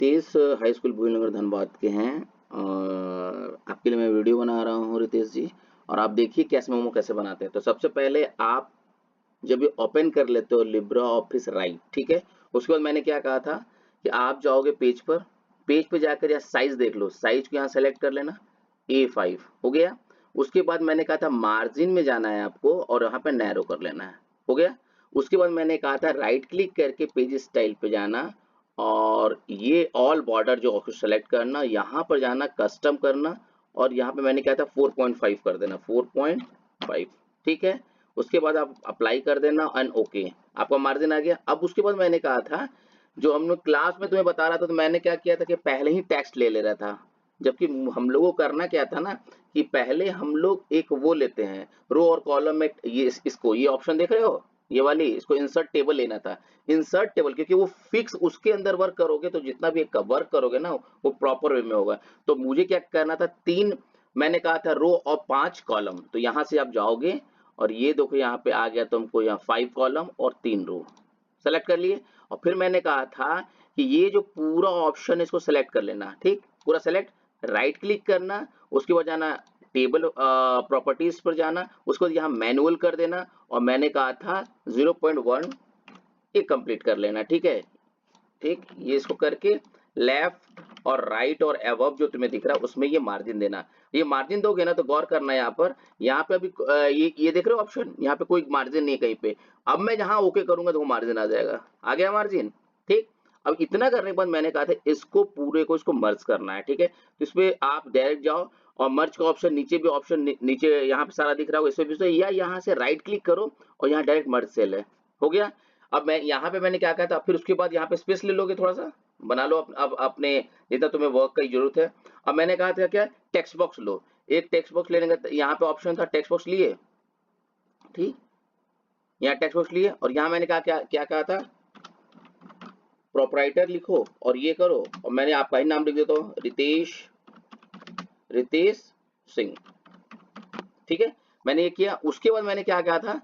Ritesh high school भूलनगर Dhanbad के हैं और आपके लिए मैं वीडियो बना रहा हूँ रितेश जी। और आप देखिए कैसे मोमो कैसे बनाते हैं। तो सबसे पहले आप जब ये ओपन कर लेते हो लिब्रा ऑफिस राइट, ठीक है। उसके बाद मैंने क्या कहा था कि आप जाओगे पेज पे जाकर यहाँ साइज देख लो, साइज को यहाँ सेलेक्ट कर लेना, A5 हो गया। उसके बाद मैंने कहा था मार्जिन में जाना है आपको और यहाँ पे नैरो कर लेना है, हो गया। उसके बाद मैंने कहा था राइट क्लिक करके पेज स्टाइल पे जाना और ये ऑल बॉर्डर जो सेलेक्ट करना, यहाँ पर जाना कस्टम करना और यहाँ पे मैंने कहा था 4.5 कर देना, 4.5, ठीक है। उसके बाद आप अप्लाई कर देना एंड ओके, आपका मार्जिन आ गया। अब उसके बाद मैंने कहा था जो हम लोग क्लास में तुम्हें बता रहा था, तो मैंने क्या किया था कि पहले ही टेक्स्ट ले रहा था, जबकि हम लोगों को करना क्या था ना कि पहले हम लोग एक वो लेते हैं रो और कॉलम में, ये इसको ये ऑप्शन देख रहे हो ये वाली, इसको इंसर्ट टेबल लेना था। इंसर्ट टेबल क्योंकि वो फिक्स उसके अंदर वर्क करोगे तो जितना भी वर्क करोगे ना वो प्रॉपर वे में होगा। तो मुझे क्या करना था, 3 मैंने कहा था रो और 5 कॉलम। तो यहाँ से आप जाओगे और ये देखो यहाँ पे आ गया तुमको यहाँ 5 कॉलम और 3 रो सेलेक्ट कर लिए। और फिर मैंने कहा था कि ये जो पूरा ऑप्शन है इसको सेलेक्ट कर लेना, ठीक, पूरा सेलेक्ट, राइट क्लिक करना, उसके बाद जाना टेबल प्रॉपर्टीज पर जाना, उसको यहाँ मैनुअल कर देना और मैंने कहा था 0.1 ये कंप्लीट कर लेना, ठीक है। ठीक, ये इसको करके लेफ्ट और राइट और अबव जो तुम्हें दिख रहा है उसमें ये मार्जिन देना। ये मार्जिन दोगे ना तो गौर करना यहाँ पे अभी ये देख रहे हो ऑप्शन, यहाँ पे कोई मार्जिन नहीं है कहीं पे। अब मैं जहाँ ओके करूंगा तो वो मार्जिन आ जाएगा, आ गया मार्जिन, ठीक। अब इतना करने के बाद मैंने कहा था इसको पूरे को इसको मर्ज करना है, ठीक है। तो इसपे आप डायरेक्ट जाओ और मर्ज का ऑप्शन नीचे भी ऑप्शन नीचे यहाँ पे सारा दिख रहा होगा, इसमें भी या यहाँ से राइट क्लिक करो और यहाँ डायरेक्ट मर्ज सेल है, हो गया। अब मैं यहाँ पे मैंने क्या कहा था, फिर उसके बाद यहाँ पे स्पेस ले लोगे, थोड़ा सा बना लो अब अपने जितना तुम्हें वर्क की जरूरत है। अब मैंने कहा था क्या, टेक्स्ट बॉक्स लो, एक टेक्स्ट बॉक्स लेने का यहाँ पे ऑप्शन था, टेक्स्ट बॉक्स लिए, ठीक, यहाँ टेक्स्ट बॉक्स लिए और यहाँ मैंने कहा क्या क्या कहा था, प्रोपराइटर लिखो और ये करो और मैंने आपका ही नाम लिख देता हूँ, रितेश सिंह, ठीक है। मैंने ये किया। उसके बाद मैंने क्या कहा था,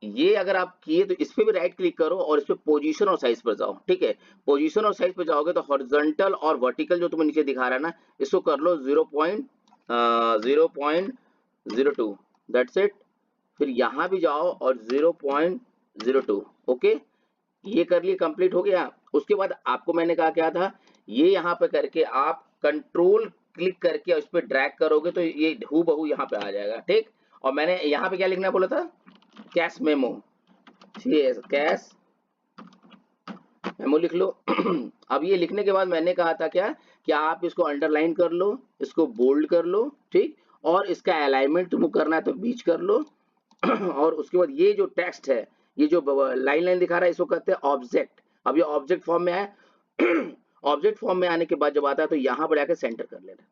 ये अगर आप किए तो इस पे भी राइट क्लिक करो और इस पे पोजीशन और साइज पर जाओ, ठीक है। पोजीशन और साइज पे जाओगे तो हॉरिजॉन्टल और वर्टिकल जो तुम्हें नीचे दिखा रहा है ना, इसको कर लो 0.02, दैट्स इट। फिर यहाँ भी जाओ और 0.02, ओके, ये कर लिए, कंप्लीट हो गया। उसके बाद आपको मैंने कहा क्या था, ये यहाँ पे करके आप कंट्रोल क्लिक करके उस पर ड्रैग करोगे तो ये हूबहू यहाँ पे आ जाएगा, ठीक। और मैंने यहाँ पे क्या लिखना बोला था, कैश मेमो, कैश मेमो लिख लो। अब ये लिखने के बाद मैंने कहा था क्या कि आप इसको अंडरलाइन कर लो, इसको बोल्ड कर लो, ठीक, और इसका अलाइनमेंट तुमको करना है तो बीच कर लो। और उसके बाद ये जो टेक्स्ट है, ये जो लाइन लाइन दिखा रहा है, इसको कहते हैं ऑब्जेक्ट। अब ये ऑब्जेक्ट फॉर्म में आए, ऑब्जेक्ट फॉर्म में आने के बाद जब आता है तो यहाँ पर आके सेंटर कर लेना,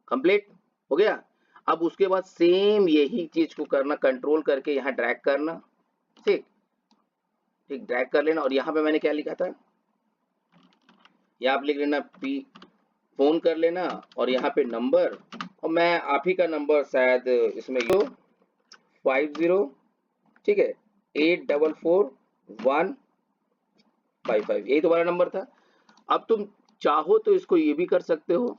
कंप्लीट हो गया। अब उसके बाद सेम यही चीज को करना, कंट्रोल करके यहाँ ड्रैग करना, ठीक, ठीक, ड्रैग कर लेना। और यहाँ पे मैंने क्या लिखा था, ये आप लिख लेना पी, फोन कर लेना और यहाँ पे नंबर, और मैं आप ही का नंबर शायद इसमें 50, ठीक है, 844155, यही तुम्हारा नंबर था। अब तुम चाहो तो इसको ये भी कर सकते हो,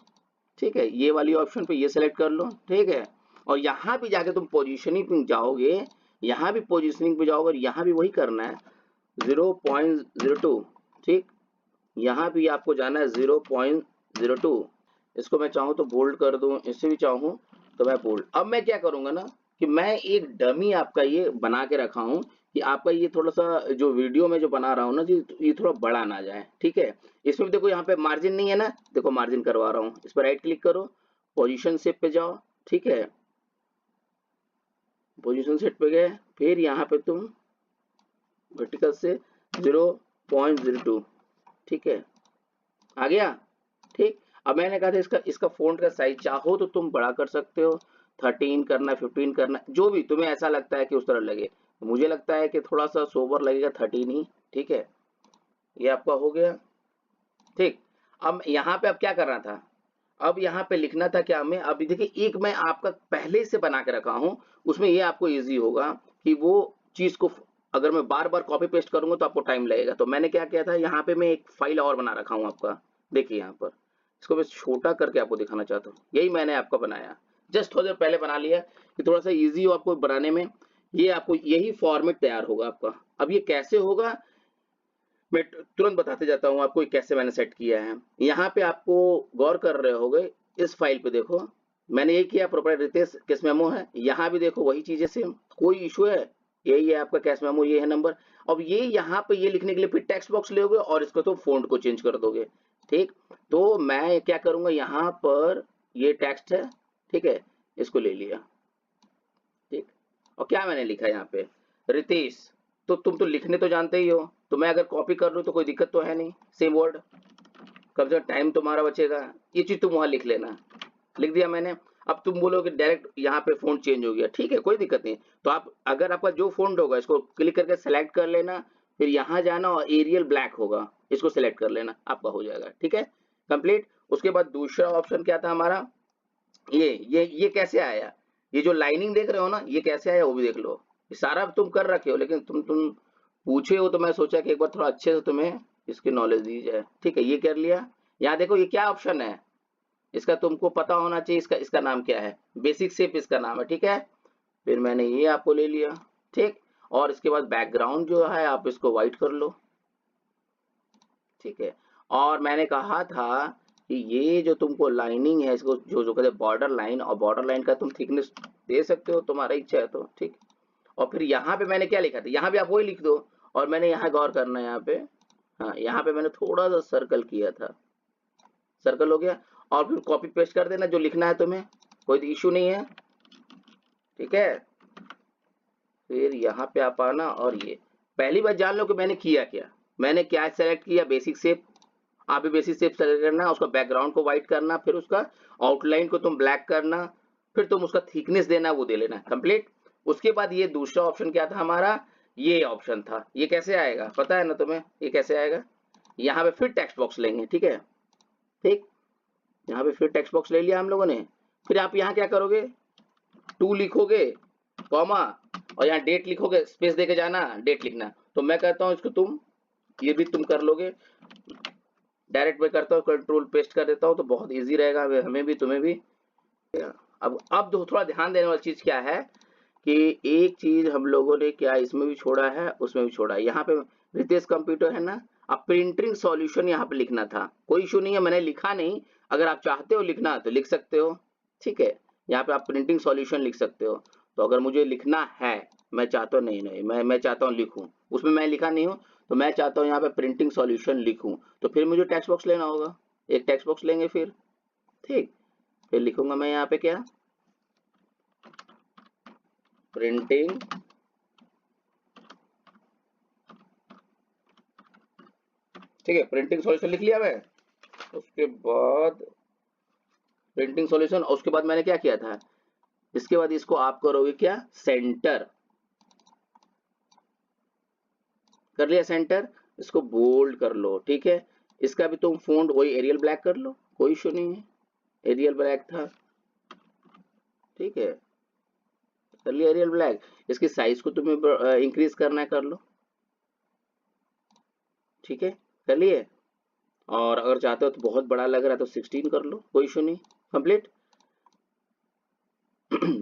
ठीक है, ये वाली ऑप्शन पे ये सेलेक्ट कर लो, ठीक है। और यहाँ भी जाके तुम पोजीशनिंग पे जाओगे, यहाँ भी पोजीशनिंग पे जाओगे और यहाँ भी वही करना है 0.02, ठीक, यहाँ भी आपको जाना है 0.02। इसको मैं चाहूँ तो बोल्ड कर दूं, इससे भी चाहूँ तो मैं बोल्ड। अब मैं क्या करूंगा ना कि मैं एक डमी आपका ये बना के रखा हूँ कि आपका ये थोड़ा सा जो वीडियो में जो बना रहा हूँ ना जी, ये थोड़ा बड़ा ना जाए, ठीक है। इसमें भी देखो यहाँ पे मार्जिन नहीं है ना, देखो मार्जिन करवा रहा हूँ, इस पर राइट क्लिक करो, पोजीशन सेट पे जाओ, ठीक है, पोजीशन सेट पे गए, फिर यहाँ पे तुम वर्टिकल से 0.02, ठीक है, आ गया, ठीक। अब मैंने कहा था इसका फ़ॉन्ट का साइज चाहो तो तुम बड़ा कर सकते हो, 13 करना, 15 करना, जो भी तुम्हें ऐसा लगता है कि उस तरह लगे। मुझे लगता है कि थोड़ा सा सोबर लगेगा 13 ही, ठीक है। ये आपका हो गया, ठीक। अब यहाँ पे अब क्या करना था, अब यहाँ पे लिखना था क्या, हमें अभी देखिए एक मैं आपका पहले से बना के रखा हूँ, उसमें ये आपको ईजी होगा कि वो चीज को अगर मैं बार बार कॉपी पेस्ट करूंगा तो आपको टाइम लगेगा। तो मैंने क्या किया था, यहाँ पे मैं एक फाइल और बना रखा हूँ आपका, देखिए यहाँ पर इसको मैं छोटा करके आपको दिखाना चाहता हूँ, यही मैंने आपका बनाया, जस्ट थोड़ी देर पहले बना लिया कि थोड़ा सा इजी हो आपको बनाने में। ये आपको यही फॉर्मेट तैयार होगा आपका। अब ये कैसे होगा मैं तुरंत बताते जाता हूँ आपको कैसे मैंने सेट किया है। यहाँ पे आपको गौर कर रहे होगे, इस फाइल पे देखो मैंने ये किया, प्रोप्राइटर रितेश कैश मेमो है, यहाँ भी देखो वही चीजें सेम, कोई इशू है, यही है आपका कैश मेमो, ये है नंबर। अब ये यहाँ पे ये लिखने के लिए फिर टेक्स्ट बॉक्स लोगे और इसको तो फॉन्ट को चेंज कर दोगे, ठीक। तो मैं क्या करूंगा, यहाँ पर ये टेक्स्ट है, ठीक है, इसको ले लिया, ठीक। और क्या मैंने लिखा यहाँ पे, रितेश, तो तुम तो लिखने तो जानते ही हो, तो मैं अगर कॉपी कर लूँ तो कोई दिक्कत तो है नहीं, सेम वर्ड, कम से कम टाइम तुम्हारा बचेगा। ये चीज तुम वहां लिख लेना, लिख दिया मैंने। अब तुम बोलोगे डायरेक्ट यहाँ पे फोन चेंज हो गया, ठीक है, कोई दिक्कत नहीं। तो आप अगर आपका जो फोन होगा इसको क्लिक करके सेलेक्ट कर लेना, फिर यहाँ जाना और एरियल ब्लैक होगा, इसको सेलेक्ट कर लेना, आपका हो जाएगा, ठीक है, कंप्लीट। उसके बाद दूसरा ऑप्शन क्या था हमारा, ये कैसे आया, ये जो लाइनिंग देख रहे हो ना, ये कैसे आया वो भी देख लो। ये सारा तुम कर रखे हो, लेकिन तुम पूछे हो तो मैं सोचा कि एक बार थोड़ा अच्छे से तुम्हें इसकी नॉलेज दी जाए, ठीक है। ये कर लिया। यहाँ देखो ये क्या ऑप्शन है, इसका तुमको पता होना चाहिए, इसका इसका नाम क्या है, बेसिक शेप इसका नाम है, ठीक है। फिर मैंने ये आपको ले लिया, ठीक। और इसके बाद बैकग्राउंड जो है आप इसको व्हाइट कर लो, ठीक है। और मैंने कहा था कि ये जो तुमको लाइनिंग है, इसको जो जो कहते हैं बॉर्डर लाइन, और बॉर्डर लाइन का तुम थिकनेस दे सकते हो, तुम्हारा इच्छा है तो, ठीक। और फिर यहाँ पे मैंने क्या लिखा था, यहाँ भी आप वही लिख दो। और मैंने यहाँ गौर करना है, यहाँ पे, हाँ, यहाँ पे मैंने थोड़ा सा सर्कल किया था, सर्कल हो गया। और फिर कॉपी पेस्ट कर देना जो लिखना है तुम्हें, कोई इशू नहीं है, ठीक है। फिर यहाँ पे आप आना और ये पहली बार जान लो कि मैंने किया क्या, मैंने क्या सेलेक्ट किया, बेसिक शेप। आप भी बेसिक शेप सेलेक्ट करना, उसका बैकग्राउंड को व्हाइट करना, फिर उसका आउटलाइन को तुम ब्लैक करना, फिर तुम उसका थिकनेस देना, वो दे लेना, कंप्लीट। उसके बाद ये दूसरा ऑप्शन क्या था हमारा, ये ऑप्शन था। ये कैसे आएगा पता है ना तुम्हें, ये कैसे आएगा, यहाँ पे फिर टेक्स्ट बॉक्स लेंगे, ठीक है, ठीक। यहाँ पे फिर टेक्स्ट बॉक्स ले लिया हम लोगों ने। फिर आप यहाँ क्या करोगे, 2 लिखोगे, कॉमा, और यहाँ डेट लिखोगे, स्पेस देके जाना, डेट लिखना। तो मैं कहता हूँ इसको तुम, ये भी तुम कर लोगे, डायरेक्ट मैं करता हूँ कंट्रोल पेस्ट कर देता हूँ, तो बहुत इजी रहेगा हमें भी तुम्हें भी। अब थोड़ा ध्यान देने वाली चीज क्या है कि एक चीज हम लोगों ने क्या इसमें भी छोड़ा है, उसमें भी छोड़ा है। यहाँ पे रितेश कंप्यूटर है ना, अब प्रिंटिंग सॉल्यूशन यहाँ पे लिखना था, कोई इशू नहीं है, मैंने लिखा नहीं, अगर आप चाहते हो लिखना तो लिख सकते हो, ठीक है। यहाँ पे आप प्रिंटिंग सॉल्यूशन लिख सकते हो। तो अगर मुझे लिखना है, मैं चाहता हूँ, नहीं मैं चाहता हूँ लिखूं, उसमें मैं लिखा नहीं हूँ, तो मैं चाहता हूँ यहाँ पे प्रिंटिंग सॉल्यूशन लिखूं, तो फिर मुझे टेक्स्ट बॉक्स लेना होगा, एक टेक्स्ट बॉक्स लेंगे फिर, ठीक। फिर लिखूंगा मैं यहाँ पे क्या, प्रिंटिंग ठीक है, प्रिंटिंग सॉल्यूशन लिख लिया मैं। उसके बाद प्रिंटिंग सॉल्यूशन, और उसके बाद मैंने क्या किया था, इसके बाद इसको आप करोगे क्या, सेंटर कर लिया, सेंटर, इसको बोल्ड कर लो, ठीक है। इसका भी तुम फॉन्ट वही एरियल ब्लैक कर लो, कोई इशू नहीं है, एरियल ब्लैक था, ठीक है, कर लिया एरियल ब्लैक। इसकी साइज को तुम्हें इंक्रीज करना है, कर लो, ठीक है, कर लिए। और अगर चाहते हो तो बहुत बड़ा लग रहा है तो 16 कर लो, कोई इशू नहीं, कंप्लीट।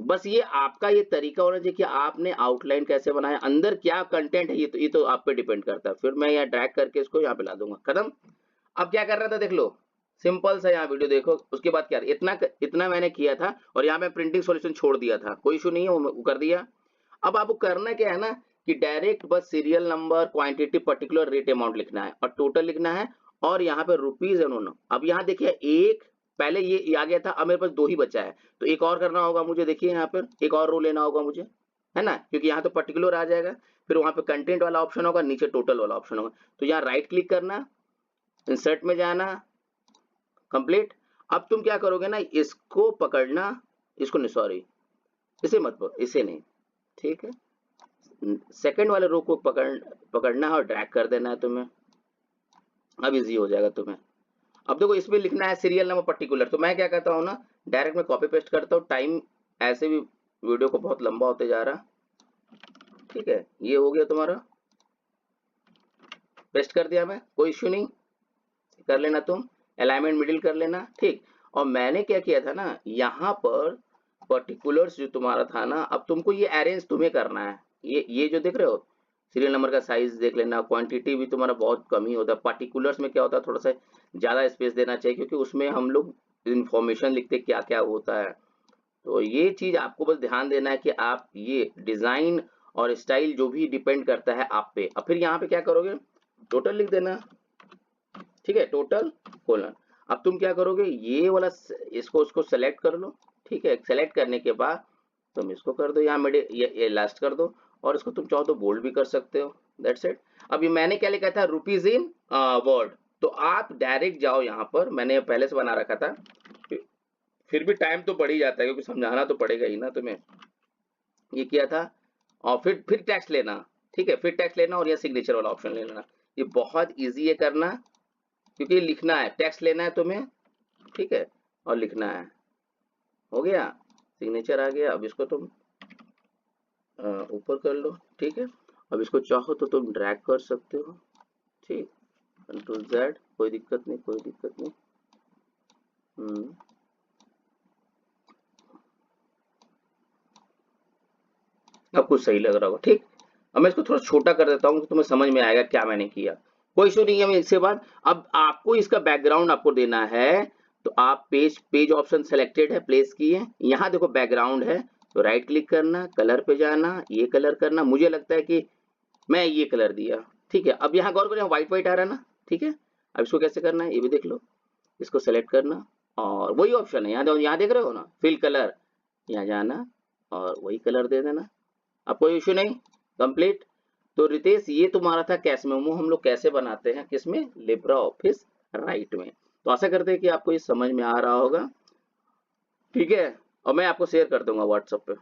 बस ये आपका ये तरीका होना चाहिए कि आपने आउटलाइन कैसे बनाया, अंदर क्या कंटेंट है, ये तो आप पे डिपेंड करता है। फिर मैं यहाँ ड्रैग करके इसको यहाँ पे ला दूंगा, खत्म। अब क्या कर रहा था देख लो, सिंपल सा यहाँ वीडियो देखो। उसके बाद क्या, इतना मैंने किया था, और यहाँ मैं प्रिंटिंग सॉल्यूशन छोड़ दिया था, कोई इशू नहीं है, वो कर दिया। अब आपको करना क्या है ना, कि डायरेक्ट बस serial number, quantity, particular rate amount लिखना है और टोटल लिखना है, और यहाँ पे रुपीज एंड। अब यहाँ देखिए एक, पहले ये आ गया था, अब मेरे पास 2 ही बचा है, तो एक और करना होगा मुझे, देखिए यहाँ पर एक और रो लेना होगा मुझे, है ना, क्योंकि यहाँ तो पर्टिकुलर आ जाएगा। फिर वहां पे कंटेंट वाला ऑप्शन होगा, नीचे टोटल वाला ऑप्शन होगा, तो यहाँ राइट क्लिक करना, इंसर्ट में जाना, कंप्लीट। अब तुम क्या करोगे ना, इसको पकड़ना, इसको नहीं, सॉरी, इसे मत पकड़, इसे नहीं, ठीक है, सेकंड वाले रो को पकड़ना है और ड्रैग कर देना है तुम्हें, अब इजी हो जाएगा तुम्हें। अब देखो इसमें लिखना है सीरियल नंबर पर्टिकुलर, तो मैं क्या करता हूँ ना, डायरेक्ट मैं कॉपी पेस्ट करता हूँ, टाइम ऐसे भी वीडियो को बहुत लंबा होते जा रहा, ठीक है। ये हो गया तुम्हारा, पेस्ट कर दिया मैं, कोई इश्यू नहीं, कर लेना तुम। अलाइनमेंट मिडिल कर लेना, ठीक। और मैंने क्या किया था ना, यहाँ पर पर्टिकुलर्स जो तुम्हारा था ना, अब तुमको ये अरेंज तुम्हें करना है। ये जो देख रहे हो सीरियल नंबर का साइज देख लेना, क्वांटिटी भी तुम्हारा बहुत कम ही होता है। पर्टिकुलर्स में क्या होता है, थोड़ा सा ज्यादा स्पेस देना चाहिए, क्योंकि उसमें हम लोग इंफॉर्मेशन लिखते क्या क्या होता है। तो ये चीज आपको बस ध्यान देना है कि आप ये डिजाइन और स्टाइल जो भी डिपेंड करता है आप पे। अब फिर यहाँ पे क्या करोगे, टोटल लिख देना, ठीक है, टोटल कोलन। अब तुम क्या करोगे, ये वाला इसको उसको सेलेक्ट कर लो, ठीक है। सेलेक्ट करने के बाद तुम इसको कर दो यहाँ मिडिल, ये लास्ट कर दो, और इसको तुम चाहो तो बोल्ड भी कर सकते हो, दैट्स इट। अभी मैंने क्या लिखा था, रुपीज इन वर्ड, तो आप डायरेक्ट जाओ यहाँ पर, मैंने पहले से बना रखा था, फिर भी टाइम तो पड़ ही जाता है क्योंकि समझाना तो पड़ेगा ही ना तुम्हें। ये किया था, और फिर टेक्स्ट लेना, ठीक है, फिर टेक्स्ट लेना और ये सिग्नेचर वाला ऑप्शन ले लेना। ये बहुत इजी है करना, क्योंकि लिखना है, टेक्स्ट लेना है तुम्हें, ठीक है, और लिखना है। हो गया, सिग्नेचर आ गया। अब इसको तुम ऊपर कर लो, ठीक है। अब इसको चाहो तो तुम ड्रैग कर सकते हो, ठीक, कंट्रोल जेड, कोई दिक्कत नहीं, कोई दिक्कत नहीं। अब कुछ सही लग रहा होगा, ठीक। अब मैं इसको थोड़ा छोटा कर देता हूँ कि तुम्हें समझ में आएगा क्या मैंने किया। कोई इशू नहीं है। मैं इसके बाद अब आपको इसका बैकग्राउंड आपको देना है, तो आप पेज ऑप्शन सेलेक्टेड है, प्लेस की है, यहाँ देखो बैकग्राउंड है, तो राइट क्लिक करना, कलर पे जाना, ये कलर करना। मुझे लगता है कि मैं ये कलर दिया, ठीक है। अब यहाँ गौर करें, व्हाइट व्हाइट आ रहा है ना, ठीक है। अब इसको कैसे करना है ये भी देख लो, इसको सेलेक्ट करना, और वही ऑप्शन है यहाँ देख रहे हो ना, फिल कलर, यहाँ जाना और वही कलर दे देना। अब कोई इशू नहीं, कंप्लीट। तो रितेश, ये तुम्हारा था कैश मेमो हम लोग कैसे बनाते हैं, किसमें, लिब्रा ऑफिस राइट में। तो आशा करते हैं कि आपको ये समझ में आ रहा होगा, ठीक है। और मैं आपको शेयर कर दूंगा व्हाट्सएप पे।